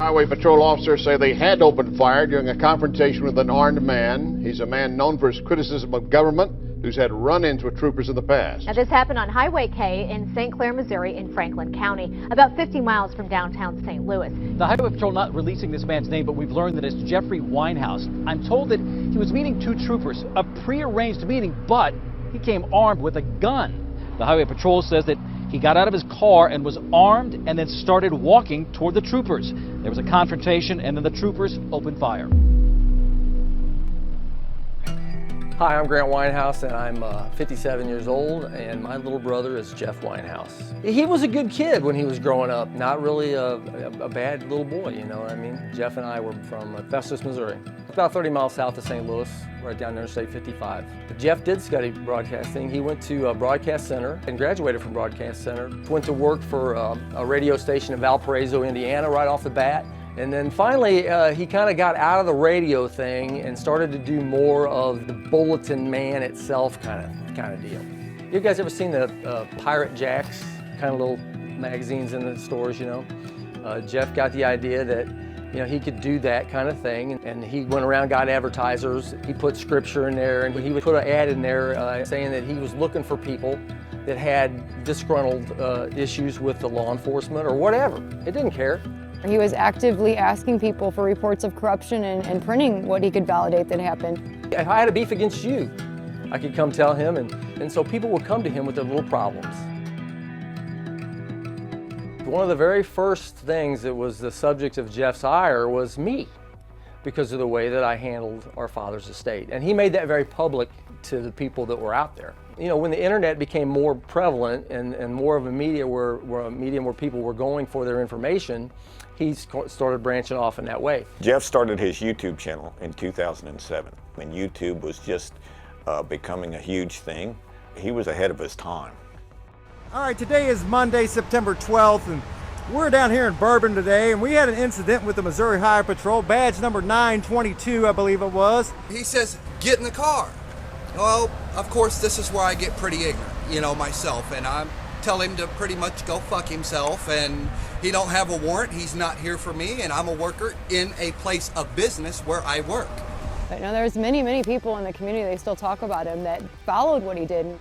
Highway patrol officers say they had opened fire during a confrontation with an armed man. He's a man known for his criticism of government, who's had run-ins with troopers in the past. Now, this happened on Highway K in St. Clair, Missouri, in Franklin County, about 50 miles from downtown St. Louis. The Highway Patrol not releasing this man's name, but we've learned that it's Jeffrey Weinhaus. I'm told that he was meeting two troopers, a prearranged meeting, but he came armed with a gun. The Highway Patrol says that he got out of his car and was armed and then started walking toward the troopers. There was a confrontation and then the troopers opened fire. Hi, I'm Grant Weinhaus, and I'm 57 years old, and my little brother is Jeff Weinhaus. He was a good kid when he was growing up, not really a bad little boy, you know what I mean? Jeff and I were from Festus, Missouri, about 30 miles south of St. Louis, right down Interstate 55. Jeff did study broadcasting. He went to Broadcast Center and graduated from Broadcast Center. Went to work for a radio station in Valparaiso, Indiana, right off the bat. And then finally, he kind of got out of the radio thing and started to do more of the bulletin man itself kind of deal. You guys ever seen the Pirate Jacks kind of little magazines in the stores, you know? Jeff got the idea that, you know, he could do that kind of thing, and he went around, got advertisers. He put scripture in there, and he would put an ad in there saying that he was looking for people that had disgruntled issues with the law enforcement or whatever. It didn't care. He was actively asking people for reports of corruption and printing what he could validate that happened. If I had a beef against you, I could come tell him, and so people would come to him with their little problems. One of the very first things that was the subject of Jeff's ire was me, because of the way that I handled our father's estate. And he made that very public to the people that were out there. You know, when the internet became more prevalent and more of a medium where people were going for their information, he started branching off in that way. Jeff started his YouTube channel in 2007, and YouTube was just becoming a huge thing. He was ahead of his time. All right, today is Monday, September 12th, and we're down here in Bourbon today, and we had an incident with the Missouri Highway Patrol, badge number 922, I believe it was. He says, get in the car. Well, of course, this is where I get pretty ignorant, you know, myself, and I tell him to pretty much go fuck himself, and he don't have a warrant, he's not here for me, and I'm a worker in a place of business where I work. But no, there's many people in the community, they still talk about him, that followed what he did.